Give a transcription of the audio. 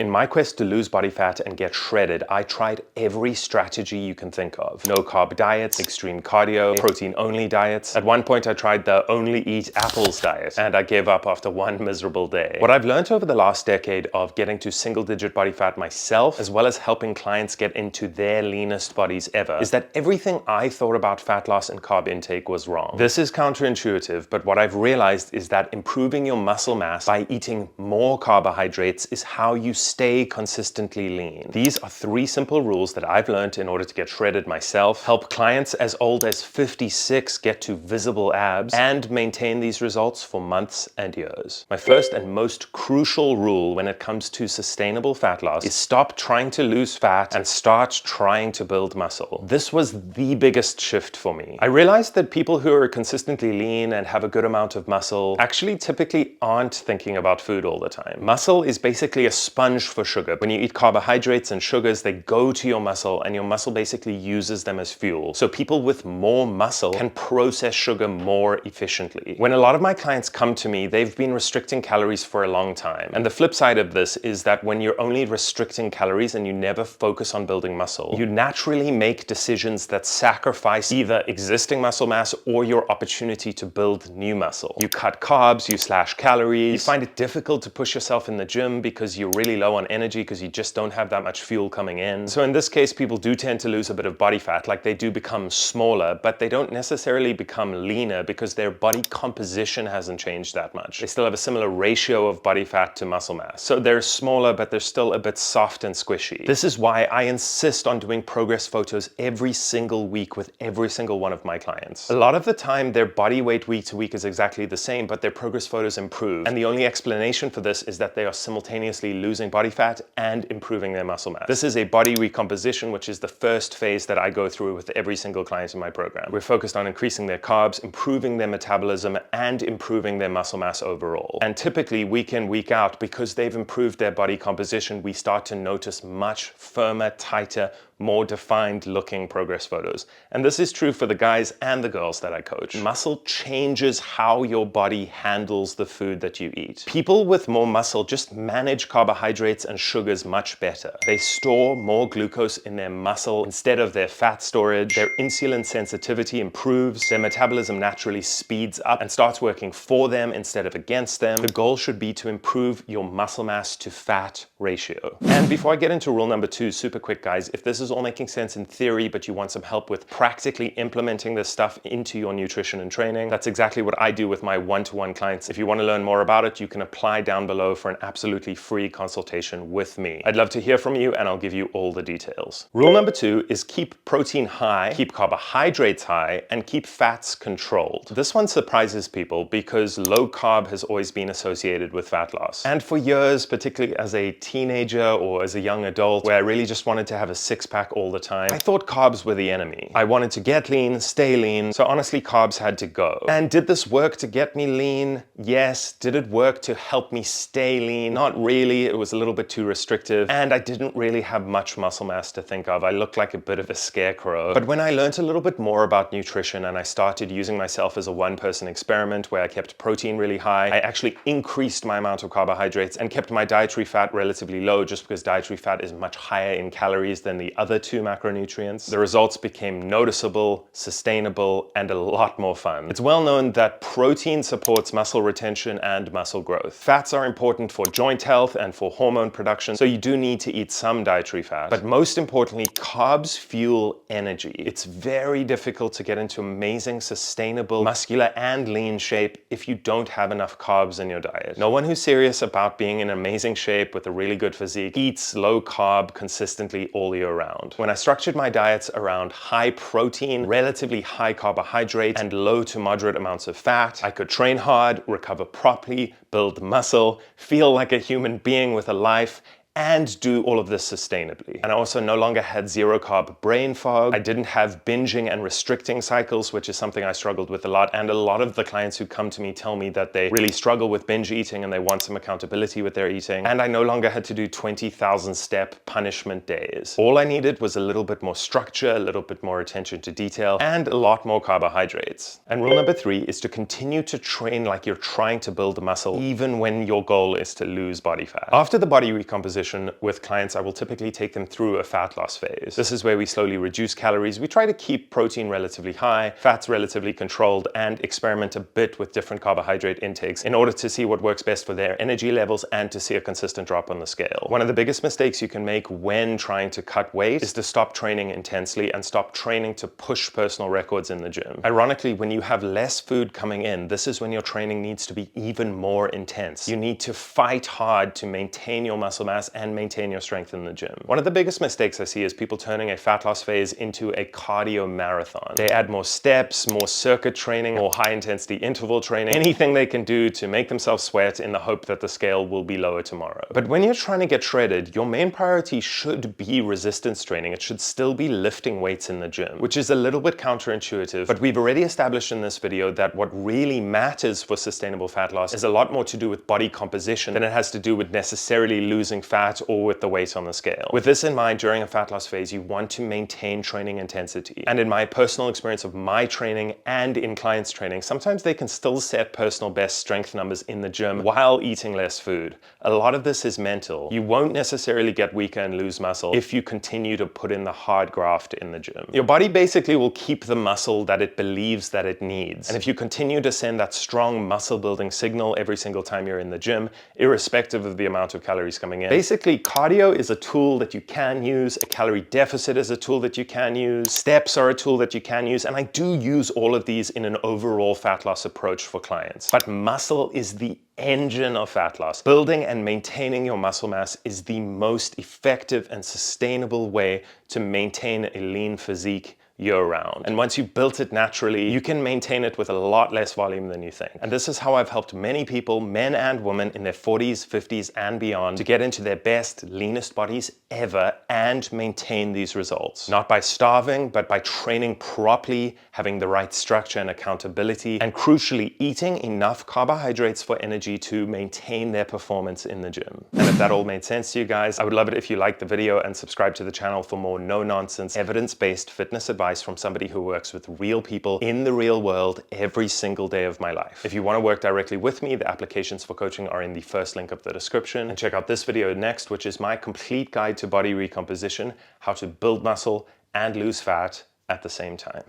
In my quest to lose body fat and get shredded, I tried every strategy you can think of. No carb diets, extreme cardio, protein only diets. At one point I tried the only eat apples diet and I gave up after one miserable day. What I've learned over the last decade of getting to single digit body fat myself, as well as helping clients get into their leanest bodies ever, is that everything I thought about fat loss and carb intake was wrong. This is counterintuitive, but what I've realized is that improving your muscle mass by eating more carbohydrates is how you stay consistently lean. These are 3 simple rules that I've learned in order to get shredded myself, help clients as old as 56 get to visible abs, and maintain these results for months and years. My first and most crucial rule when it comes to sustainable fat loss is stop trying to lose fat and start trying to build muscle. This was the biggest shift for me. I realized that people who are consistently lean and have a good amount of muscle actually typically aren't thinking about food all the time. Muscle is basically a sponge for sugar. When you eat carbohydrates and sugars, they go to your muscle and your muscle basically uses them as fuel. So people with more muscle can process sugar more efficiently. When a lot of my clients come to me, they've been restricting calories for a long time. And the flip side of this is that when you're only restricting calories and you never focus on building muscle, you naturally make decisions that sacrifice either existing muscle mass or your opportunity to build new muscle. You cut carbs, you slash calories, you find it difficult to push yourself in the gym because you're really low on energy because you just don't have that much fuel coming in. So in this case, people do tend to lose a bit of body fat, like they do become smaller, but they don't necessarily become leaner because their body composition hasn't changed that much. They still have a similar ratio of body fat to muscle mass. So they're smaller, but they're still a bit soft and squishy. This is why I insist on doing progress photos every single week with every single one of my clients. A lot of the time, their body weight week to week is exactly the same, but their progress photos improve. And the only explanation for this is that they are simultaneously losing body fat and improving their muscle mass. This is a body recomposition, which is the first phase that I go through with every single client in my program. We're focused on increasing their carbs, improving their metabolism, and improving their muscle mass overall. And typically, week in, week out, because they've improved their body composition, we start to notice much firmer, tighter, more defined looking progress photos. And this is true for the guys and the girls that I coach. Muscle changes how your body handles the food that you eat. People with more muscle just manage carbohydrates and sugars much better. They store more glucose in their muscle instead of their fat storage. Their insulin sensitivity improves. Their metabolism naturally speeds up and starts working for them instead of against them. The goal should be to improve your muscle mass to fat ratio. And before I get into rule number 2, super quick guys, if this is all making sense in theory, but you want some help with practically implementing this stuff into your nutrition and training, that's exactly what I do with my one-to-one clients. If you want to learn more about it, you can apply down below for an absolutely free consultation with me. I'd love to hear from you and I'll give you all the details. Rule number 2 is keep protein high, keep carbohydrates high, and keep fats controlled. This one surprises people because low carb has always been associated with fat loss. And for years, particularly as a teenager or as a young adult, where I really just wanted to have a six-pack all the time, I thought carbs were the enemy. I wanted to get lean, stay lean, so honestly carbs had to go. And did this work to get me lean? Yes. Did it work to help me stay lean? Not really. It was a little bit too restrictive and I didn't really have much muscle mass to think of. I looked like a bit of a scarecrow. But when I learned a little bit more about nutrition and I started using myself as a one-person experiment where I kept protein really high, I actually increased my amount of carbohydrates and kept my dietary fat relatively low just because dietary fat is much higher in calories than the other 2 macronutrients. The results became noticeable, sustainable, and a lot more fun. It's well known that protein supports muscle retention and muscle growth. Fats are important for joint health and for hormone production, so you do need to eat some dietary fat. But most importantly, carbs fuel energy. It's very difficult to get into amazing, sustainable, muscular and lean shape if you don't have enough carbs in your diet. No one who's serious about being in amazing shape with a really good physique eats low carb consistently all year round. When I structured my diets around high protein, relatively high carbohydrate, and low to moderate amounts of fat, I could train hard, recover properly, build muscle, feel like a human being with a life, and do all of this sustainably. And I also no longer had zero carb brain fog. I didn't have binging and restricting cycles, which is something I struggled with a lot. And a lot of the clients who come to me tell me that they really struggle with binge eating and they want some accountability with their eating. And I no longer had to do 20,000 step punishment days. All I needed was a little bit more structure, a little bit more attention to detail, and a lot more carbohydrates. And rule number 3 is to continue to train like you're trying to build muscle, even when your goal is to lose body fat. After the body recomposition recomposition with clients, I will typically take them through a fat loss phase. This is where we slowly reduce calories. We try to keep protein relatively high, fats relatively controlled, and experiment a bit with different carbohydrate intakes in order to see what works best for their energy levels and to see a consistent drop on the scale. One of the biggest mistakes you can make when trying to cut weight is to stop training intensely and stop training to push personal records in the gym. Ironically, when you have less food coming in, this is when your training needs to be even more intense. You need to fight hard to maintain your muscle mass and maintain your strength in the gym. One of the biggest mistakes I see is people turning a fat loss phase into a cardio marathon. They add more steps, more circuit training, more high intensity interval training, anything they can do to make themselves sweat in the hope that the scale will be lower tomorrow. But when you're trying to get shredded, your main priority should be resistance training. It should still be lifting weights in the gym, which is a little bit counterintuitive, but we've already established in this video that what really matters for sustainable fat loss is a lot more to do with body composition than it has to do with necessarily losing fat or with the weight on the scale. With this in mind, during a fat loss phase, you want to maintain training intensity. And in my personal experience of my training and in clients' training, sometimes they can still set personal best strength numbers in the gym while eating less food. A lot of this is mental. You won't necessarily get weaker and lose muscle if you continue to put in the hard graft in the gym. Your body basically will keep the muscle that it believes that it needs. And if you continue to send that strong muscle building signal every single time you're in the gym, irrespective of the amount of calories coming in. Basically, cardio is a tool that you can use, a calorie deficit is a tool that you can use, steps are a tool that you can use, and I do use all of these in an overall fat loss approach for clients. But muscle is the engine of fat loss. Building and maintaining your muscle mass is the most effective and sustainable way to maintain a lean physique year-round. And once you've built it naturally, you can maintain it with a lot less volume than you think. And this is how I've helped many people, men and women in their 40s, 50s, and beyond, to get into their best, leanest bodies ever and maintain these results. Not by starving, but by training properly, having the right structure and accountability, and crucially, eating enough carbohydrates for energy to maintain their performance in the gym. And if that all made sense to you guys, I would love it if you liked the video and subscribe to the channel for more no-nonsense, evidence-based fitness advice from somebody who works with real people in the real world every single day of my life. If you want to work directly with me, the applications for coaching are in the first link of the description. And check out this video next, which is my complete guide to body recomposition, how to build muscle and lose fat at the same time.